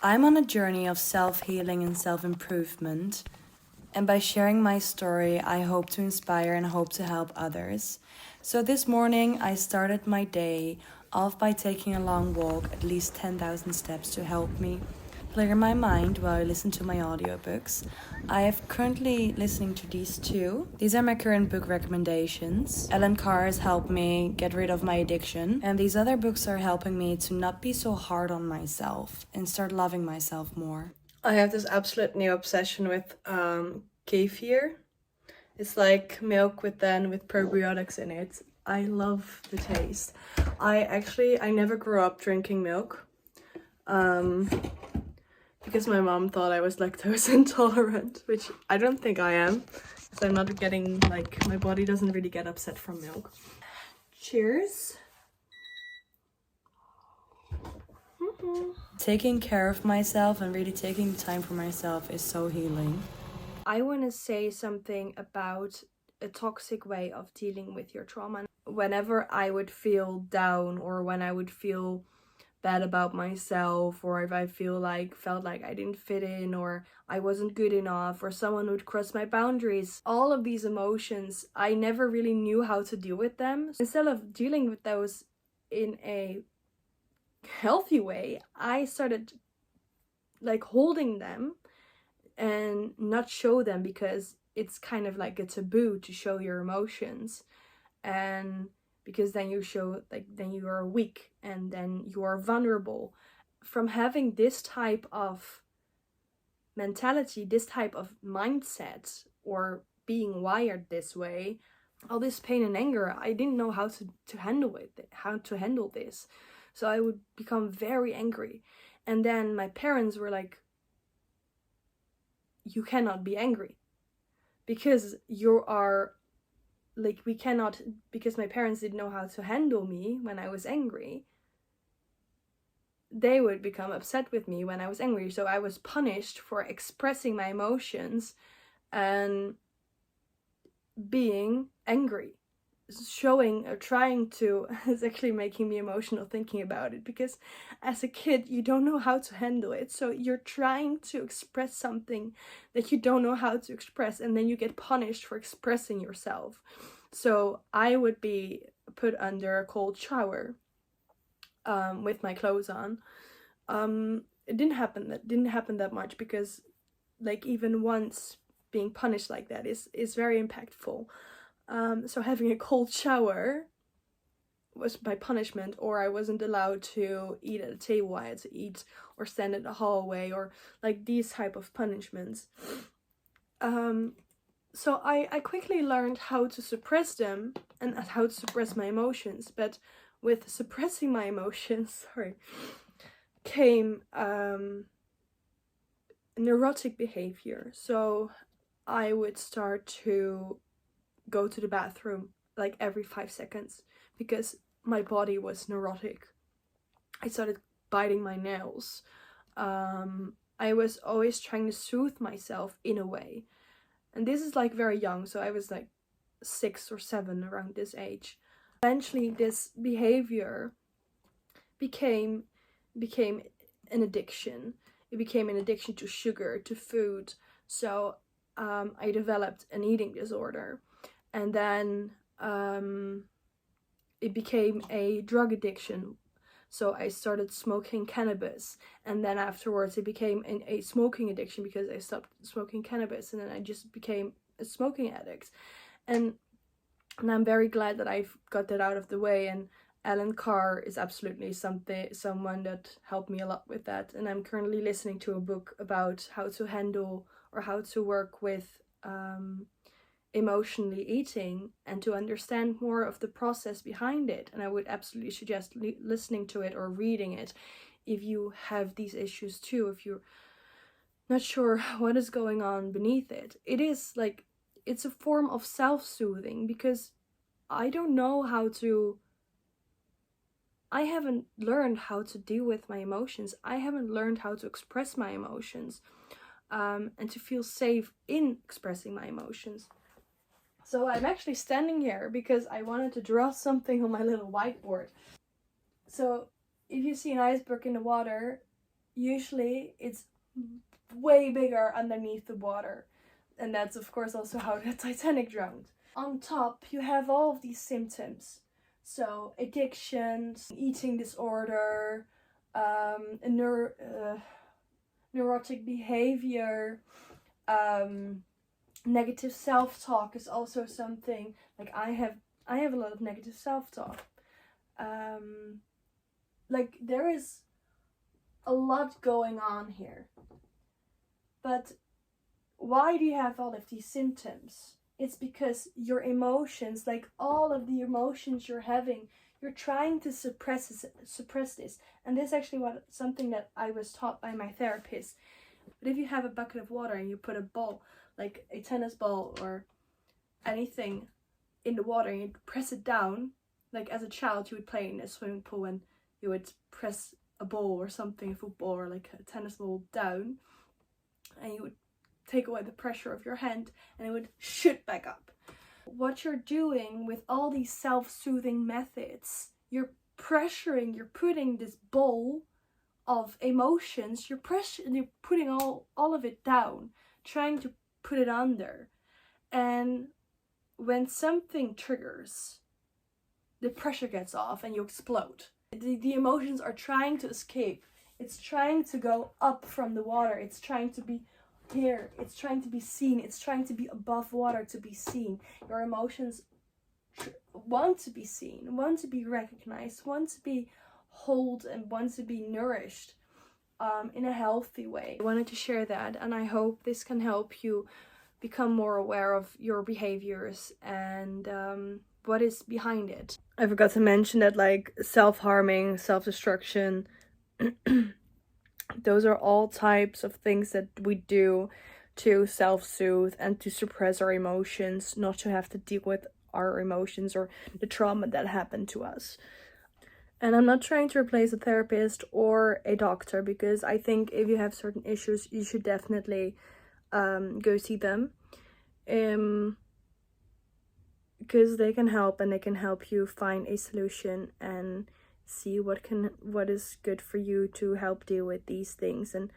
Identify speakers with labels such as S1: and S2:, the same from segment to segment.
S1: I'm on a journey of self-healing and self-improvement, and by sharing my story, I hope to inspire and hope to help others. So this morning, I started my day off by taking a long walk, at least 10,000 steps, to help me clear my mind while I listen to my audiobooks. I am currently listening to these two. These are my current book recommendations. Ellen Carr has helped me get rid of my addiction, and these other books are helping me to not be so hard on myself and start loving myself more.
S2: I have this absolute new obsession with kefir. It's like milk with probiotics in it. I love the taste. I never grew up drinking milk. Because my mom thought I was lactose intolerant, which I don't think I am. Because I'm not getting, my body doesn't really get upset from milk. Cheers.
S1: Taking care of myself and really taking time for myself is so healing.
S2: I want to say something about a toxic way of dealing with your trauma. Whenever I would feel down, or when I would feel bad about myself, or if I felt like I didn't fit in, or I wasn't good enough, or someone would cross my boundaries, all of these emotions, I never really knew how to deal with them. Instead of dealing with those in a healthy way, I started holding them and not show them, because it's kind of like a taboo to show your emotions, and because then you show then you are weak and then you are vulnerable. From having this type of mentality, this type of mindset, or being wired this way, all this pain and anger, I didn't know how to handle this. So I would become very angry, and then my parents were like, you cannot be angry, because you are we cannot, because my parents didn't know how to handle me when I was angry. They would become upset with me when I was angry, so I was punished for expressing my emotions and being angry, showing or trying to. It's actually making me emotional thinking about it, because as a kid you don't know how to handle it, so you're trying to express something that you don't know how to express, and then you get punished for expressing yourself. So I would be put under a cold shower with my clothes on. It didn't happen that much, because even once being punished like that is very impactful. So having a cold shower was my punishment, or I wasn't allowed to eat at a table. I had to eat or stand in the hallway, or these type of punishments. So I quickly learned how to suppress them and how to suppress my emotions. But with suppressing my emotions, came neurotic behavior. So I would start to go to the bathroom every 5 seconds, because my body was neurotic. I started biting my nails. I was always trying to soothe myself in a way. And this is very young, so I was 6 or 7, around this age. Eventually this behavior became an addiction. It became an addiction to sugar, to food. So I developed an eating disorder. And then it became a drug addiction. So I started smoking cannabis, and then afterwards it became a smoking addiction, because I stopped smoking cannabis, and then I just became a smoking addict. And I'm very glad that I've got that out of the way, and Ellen Carr is absolutely someone that helped me a lot with that. And I'm currently listening to a book about how to handle or how to work with emotionally eating, and to understand more of the process behind it. And I would absolutely suggest listening to it or reading it if you have these issues too, if you're not sure what is going on beneath it. It is it's a form of self-soothing, because I haven't learned how to deal with my emotions. I haven't learned how to express my emotions, and to feel safe in expressing my emotions. So I'm actually standing here because I wanted to draw something on my little whiteboard. So if you see an iceberg in the water, usually it's way bigger underneath the water. And that's of course also how the Titanic drowned. On top, you have all of these symptoms. So addictions, eating disorder, neurotic behavior, negative self-talk is also something. Like I have a lot of negative self-talk. Like there is a lot going on here. But why do you have all of these symptoms? It's because your emotions, like all of the emotions you're having, you're trying to suppress this. And this is actually something that I was taught by my therapist. But if you have a bucket of water and you put a ball, like a tennis ball or anything, in the water and you press it down, like as a child you would play in a swimming pool and you would press a ball or something, a football or like a tennis ball down, and you would take away the pressure of your hand and it would shoot back up. What you're doing with all these self-soothing methods, you're putting this bowl of emotions, you're putting all of it down, trying to put it under. And when something triggers, the pressure gets off and you explode. The emotions are trying to escape. It's trying to go up from the water. It's trying to be here. It's trying to be seen. It's trying to be above water to be seen. Your emotions want to be seen, want to be recognized, want to be held, and want to be nourished in a healthy way. I wanted to share that, and I hope this can help you become more aware of your behaviors and what is behind it. I forgot to mention that like self-harming, self-destruction, those are all types of things that we do to self-soothe and to suppress our emotions, not to have to deal with our emotions or the trauma that happened to us. And I'm not trying to replace a therapist or a doctor, because I think if you have certain issues, you should definitely go see them. Because they can help, and they can help you find a solution and see what is good for you to help deal with these things. And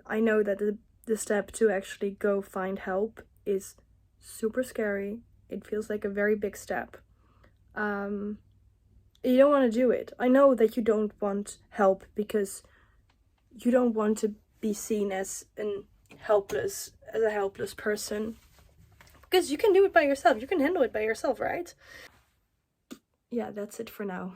S2: I know that the step to actually go find help is super scary. It feels like a very big step. You don't want to do it. I know that you don't want help because you don't want to be seen as a helpless person. Because you can do it by yourself. You can handle it by yourself, right? Yeah, that's it for now.